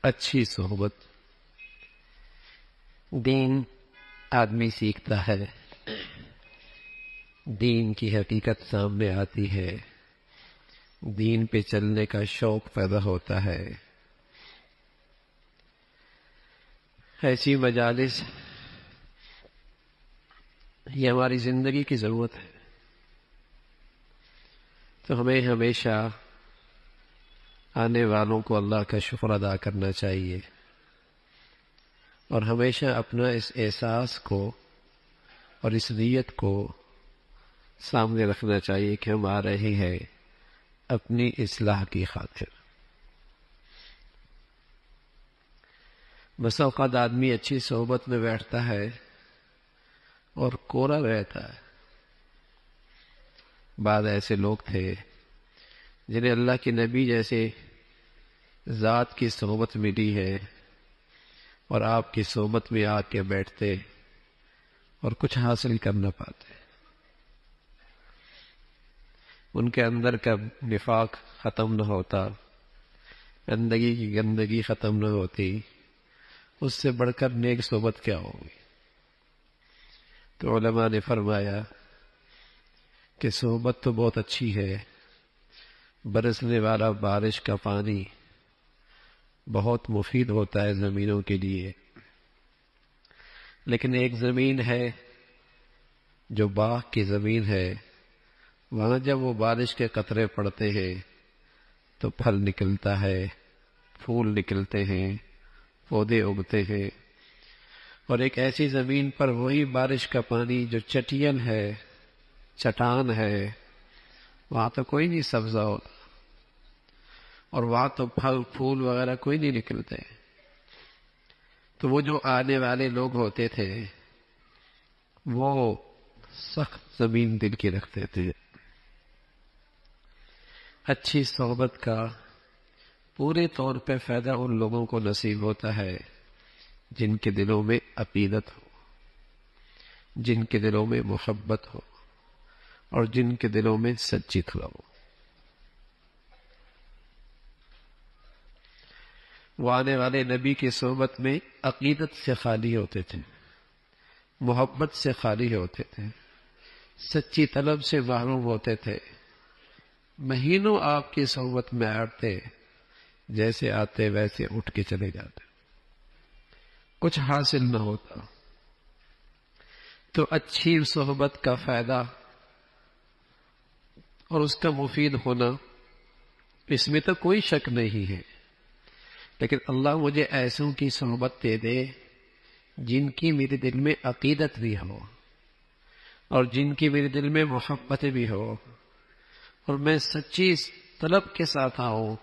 اچھی صحبت دین آدمی سیکھتا ہے، دین کی حقیقت سامنے آتی ہے، دین پہ چلنے کا شوق پیدا ہوتا ہے۔ ایسی مجالس یہ ہماری زندگی کی ضرورت ہے، تو ہمیں ہمیشہ آنے والوں کو اللہ کا شکر ادا کرنا چاہیے، اور ہمیشہ اپنا اس احساس کو اور اس نیت کو سامنے رکھنا چاہیے کہ ہم آ رہے ہیں اپنی اصلاح کی خاطر۔ بسا اوقات آدمی اچھی صحبت میں بیٹھتا ہے اور کورا رہتا ہے۔ بعض ایسے لوگ تھے جنہیں اللہ کے نبی جیسے ذات کی صحبت ملی ہے، اور آپ کی صحبت میں آ کے بیٹھتے اور کچھ حاصل کر نہ پاتے۔ ان کے اندر کا نفاق ختم نہ ہوتا، گندگی کی گندگی ختم نہ ہوتی، اس سے بڑھ کر نیک صحبت کیا ہوگی؟ تو علماء نے فرمایا کہ صحبت تو بہت اچھی ہے، برسنے والا بارش کا پانی بہت مفید ہوتا ہے زمینوں کے لیے، لیکن ایک زمین ہے جو باغ کی زمین ہے، وہاں جب وہ بارش کے قطرے پڑتے ہیں تو پھل نکلتا ہے، پھول نکلتے ہیں، پودے اگتے ہیں۔ اور ایک ایسی زمین پر وہی بارش کا پانی جو چٹیل ہے، چٹان ہے، وہاں تو کوئی نہیں سبزہ ہوتا، اور وہاں تو پھل پھول وغیرہ کوئی نہیں نکلتے۔ تو وہ جو آنے والے لوگ ہوتے تھے وہ سخت زمین دل کی رکھتے تھے۔ اچھی صحبت کا پورے طور پہ فائدہ ان لوگوں کو نصیب ہوتا ہے جن کے دلوں میں عقیدت ہو، جن کے دلوں میں محبت ہو، اور جن کے دلوں میں سچی طلب ہو۔ وہ آنے والے نبی کی صحبت میں عقیدت سے خالی ہوتے تھے، محبت سے خالی ہوتے تھے، سچی طلب سے محروم ہوتے تھے۔ مہینوں آپ کی صحبت میں آتے، جیسے آتے ویسے اٹھ کے چلے جاتے، کچھ حاصل نہ ہوتا۔ تو اچھی صحبت کا فائدہ اور اس کا مفید ہونا، اس میں تو کوئی شک نہیں ہے، لیکن اللہ مجھے ایسوں کی صحبت دے دے جن کی میرے دل میں عقیدت بھی ہو، اور جن کی میرے دل میں محبت بھی ہو، اور میں سچی طلب کے ساتھ آؤں۔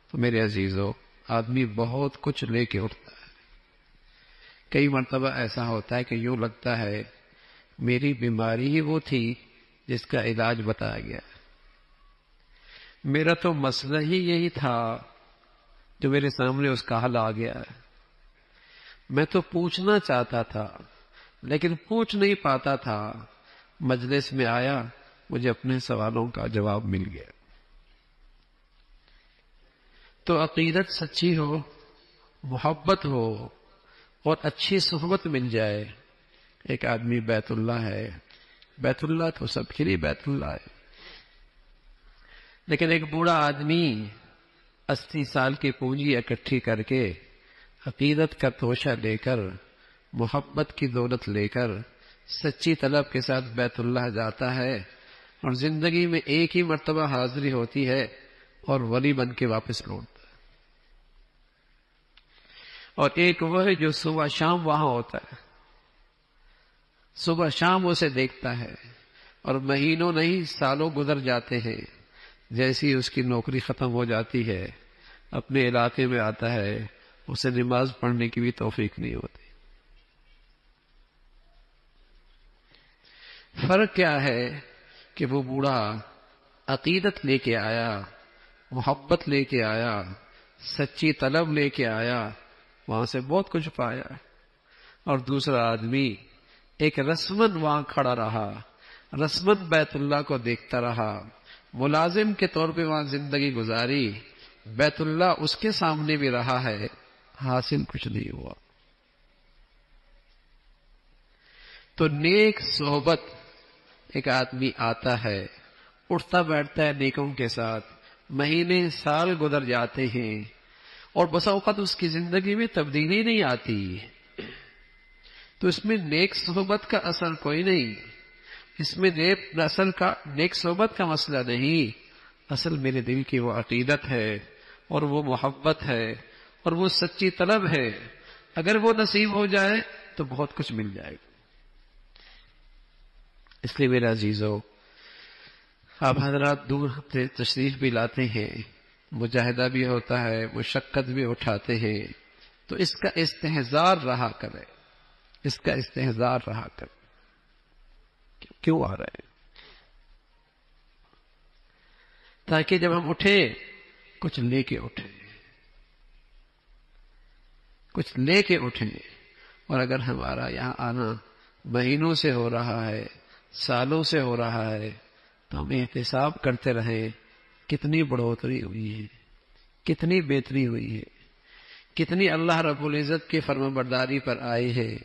تو میرے عزیزو، آدمی بہت کچھ لے کے اٹھتا ہے۔ کئی مرتبہ ایسا ہوتا ہے کہ یوں لگتا ہے میری بیماری ہی وہ تھی جس کا علاج بتایا گیا، میرا تو مسئلہ ہی یہی تھا جو میرے سامنے اس کا حل آ گیا ہے۔ میں تو پوچھنا چاہتا تھا لیکن پوچھ نہیں پاتا تھا، مجلس میں آیا، مجھے اپنے سوالوں کا جواب مل گیا۔ تو عقیدت سچی ہو، محبت ہو، اور اچھی صحبت مل جائے۔ ایک آدمی بیت اللہ ہے، بیت اللہ تو سب کے لیے بیت اللہ ہے، لیکن ایک بوڑھا آدمی 80 سال کی پونجی اکٹھی کر کے، عقیدت کا توشہ لے کر، محبت کی دولت لے کر، سچی طلب کے ساتھ بیت اللہ جاتا ہے، اور زندگی میں ایک ہی مرتبہ حاضری ہوتی ہے اور ولی بن کے واپس لوٹتا ہے۔ اور ایک وہ ہے جو صبح شام وہاں ہوتا ہے، صبح شام اسے دیکھتا ہے، اور مہینوں نہیں سالوں گزر جاتے ہیں، جیسی اس کی نوکری ختم ہو جاتی ہے اپنے علاقے میں آتا ہے، اسے نماز پڑھنے کی بھی توفیق نہیں ہوتی۔ فرق کیا ہے کہ وہ بوڑھا عقیدت لے کے آیا، محبت لے کے آیا، سچی طلب لے کے آیا، وہاں سے بہت کچھ پایا، اور دوسرا آدمی ایک رسمن وہاں کھڑا رہا، رسمن بیت اللہ کو دیکھتا رہا، ملازم کے طور پہ وہاں زندگی گزاری، بیت اللہ اس کے سامنے بھی رہا ہے حاصل کچھ نہیں ہوا. تو نیک صحبت، ایک آدمی آتا ہے، اٹھتا بیٹھتا ہے نیکوں کے ساتھ، مہینے سال گزر جاتے ہیں اور بسا اوقات اس کی زندگی میں تبدیلی نہیں آتی، تو اس میں نیک صحبت کا اثر کوئی نہیں. اس میں نیک صحبت کا مسئلہ نہیں، اصل میرے دل کی وہ عقیدت ہے اور وہ محبت ہے اور وہ سچی طلب ہے. اگر وہ نصیب ہو جائے تو بہت کچھ مل جائے گا. اس لیے میرے عزیزو، آپ حضرات دور سے تشریف بھی لاتے ہیں، مجاہدہ بھی ہوتا ہے، مشقت بھی اٹھاتے ہیں، تو اس کا استحضار رہا کرے، اس کا استحضار رہا کرے. کیوں آ رہے ہیں؟ تاکہ جب ہم اٹھے کچھ لے کے اٹھیں، کچھ لے کے اٹھیں. اور اگر ہمارا یہاں آنا مہینوں سے ہو رہا ہے، سالوں سے ہو رہا ہے، تو ہم احتساب کرتے رہیں کتنی بڑھوتری ہوئی ہے، کتنی بہتری ہوئی ہے، کتنی اللہ رب العزت کی فرما برداری پر آئی ہے.